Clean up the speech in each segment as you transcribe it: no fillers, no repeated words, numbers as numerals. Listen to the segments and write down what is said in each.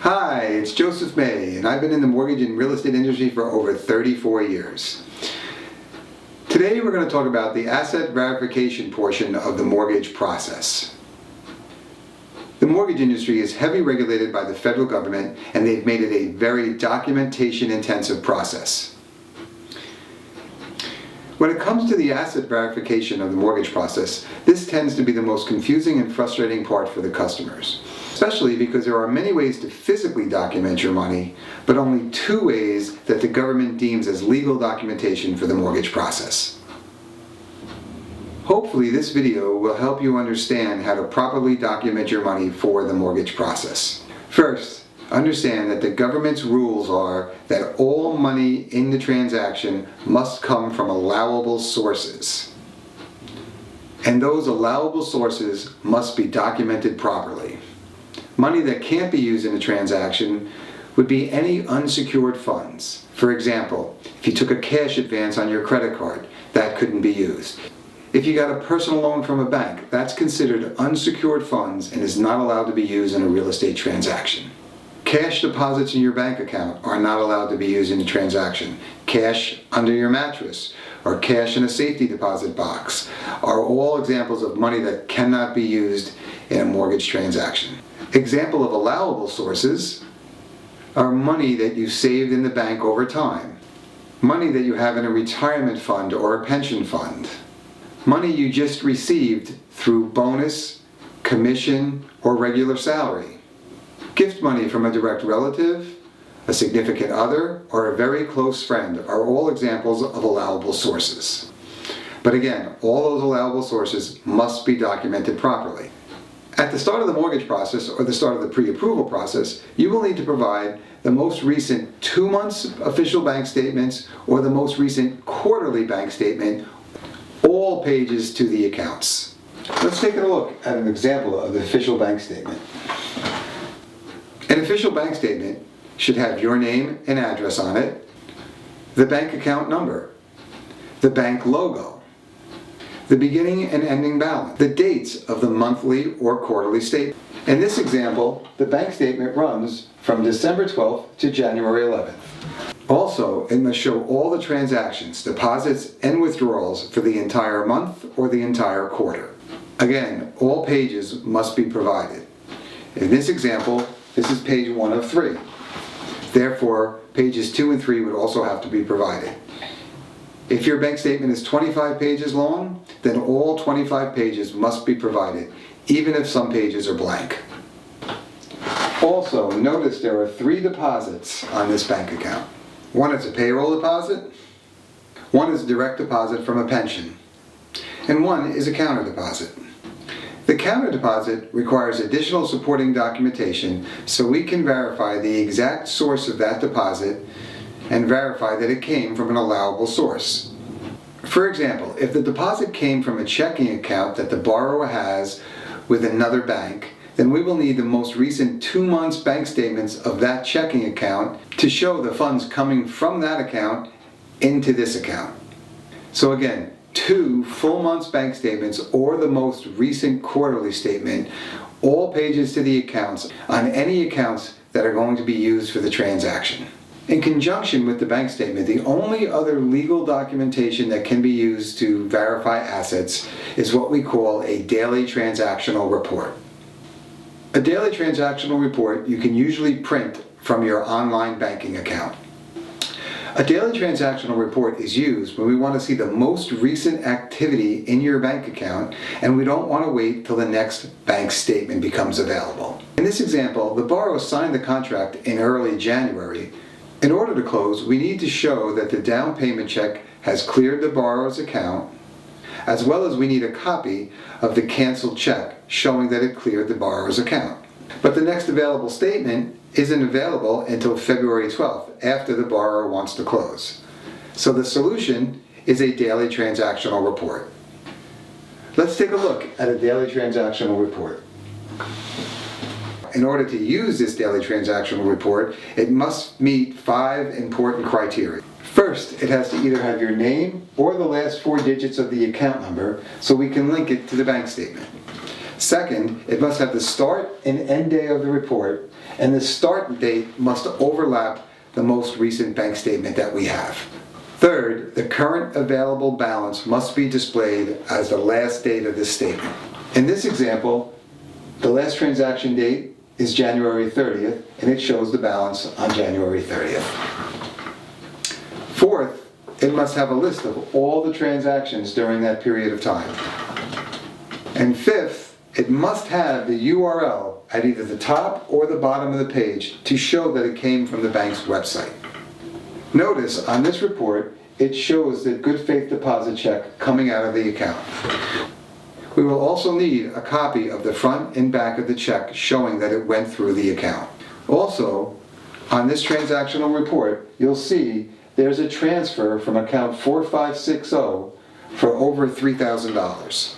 Hi, it's Joseph May, and I've been in the mortgage and real estate industry for over 34 years. Today we're going to talk about the asset verification portion of the mortgage process. The mortgage industry is heavily regulated by the federal government, and they've made it a very documentation-intensive process. When it comes to the asset verification of the mortgage process, this tends to be the most confusing and frustrating part for the customers, especially because there are many ways to physically document your money, but only 2 ways that the government deems as legal documentation for the mortgage process. Hopefully this video will help you understand how to properly document your money for the mortgage process. First, understand that the government's rules are that all money in the transaction must come from allowable sources. And those allowable sources must be documented properly. Money that can't be used in a transaction would be any unsecured funds. For example, if you took a cash advance on your credit card, that couldn't be used. If you got a personal loan from a bank, that's considered unsecured funds and is not allowed to be used in a real estate transaction. Cash deposits in your bank account are not allowed to be used in a transaction. Cash under your mattress or cash in a safety deposit box are all examples of money that cannot be used in a mortgage transaction. Example of allowable sources are money that you saved in the bank over time, money that you have in a retirement fund or a pension fund, money you just received through bonus, commission, or regular salary, gift money from a direct relative, a significant other, or a very close friend are all examples of allowable sources. But again, all those allowable sources must be documented properly. At the start of the mortgage process or the start of the pre-approval process, you will need to provide the most recent 2 months official bank statements or the most recent quarterly bank statement, all pages to the accounts. Let's take a look at an example of the official bank statement. An official bank statement should have your name and address on it, the bank account number, the bank logo, the beginning and ending balance, the dates of the monthly or quarterly statement. In this example, the bank statement runs from December 12th to January 11th. Also, it must show all the transactions, deposits, and withdrawals for the entire month or the entire quarter. Again, all pages must be provided. In this example, this is page 1 of 3. Therefore, pages 2 and 3 would also have to be provided. If your bank statement is 25 pages long, then all 25 pages must be provided, even if some pages are blank. Also, notice there are 3 deposits on this bank account. One is a payroll deposit, one is a direct deposit from a pension, and one is a counter deposit. The counter deposit requires additional supporting documentation so we can verify the exact source of that deposit and verify that it came from an allowable source. For example, if the deposit came from a checking account that the borrower has with another bank, then we will need the most recent 2 months bank statements of that checking account to show the funds coming from that account into this account. So again, 2 full months bank statements or the most recent quarterly statement, all pages to the accounts on any accounts that are going to be used for the transaction. In conjunction with the bank statement, the only other legal documentation that can be used to verify assets is what we call a daily transactional report. A daily transactional report you can usually print from your online banking account. A daily transactional report is used when we want to see the most recent activity in your bank account and we don't want to wait till the next bank statement becomes available. In this example, the borrower signed the contract in early January. In order to close, we need to show that the down payment check has cleared the borrower's account, as well as we need a copy of the canceled check showing that it cleared the borrower's account. But the next available statement isn't available until February 12th, after the borrower wants to close. So the solution is a daily transactional report. Let's take a look at a daily transactional report. In order to use this daily transactional report, it must meet 5 important criteria. First, it has to either have your name or the last 4 digits of the account number so we can link it to the bank statement. Second, it must have the start and end day of the report and the start date must overlap the most recent bank statement that we have. Third, the current available balance must be displayed as the last date of this statement. In this example, the last transaction date is January 30th, and it shows the balance on January 30th. Fourth, it must have a list of all the transactions during that period of time. And fifth, it must have the URL at either the top or the bottom of the page to show that it came from the bank's website. Notice on this report, it shows the good faith deposit check coming out of the account. We will also need a copy of the front and back of the check showing that it went through the account. Also, on this transactional report, you'll see there's a transfer from account 4560 for over $3,000.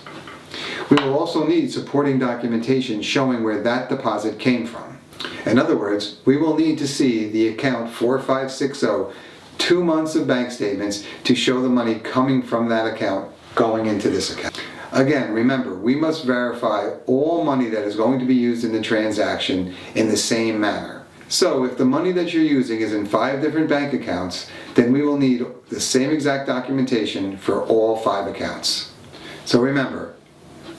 We will also need supporting documentation showing where that deposit came from. In other words, we will need to see the account 4560 2 months of bank statements to show the money coming from that account going into this account. Again, remember, we must verify all money that is going to be used in the transaction in the same manner. So if the money that you're using is in 5 different bank accounts, then we will need the same exact documentation for all 5 accounts. So remember,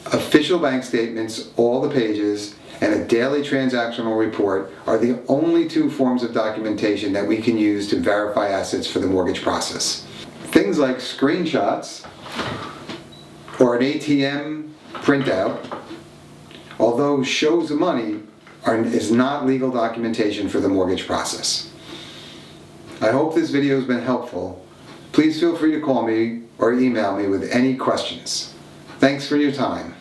official bank statements, all the pages, and a daily transactional report are the only 2 forms of documentation that we can use to verify assets for the mortgage process. Things like screenshots or an ATM printout, although shows of money, is not legal documentation for the mortgage process. I hope this video has been helpful. Please feel free to call me or email me with any questions. Thanks for your time.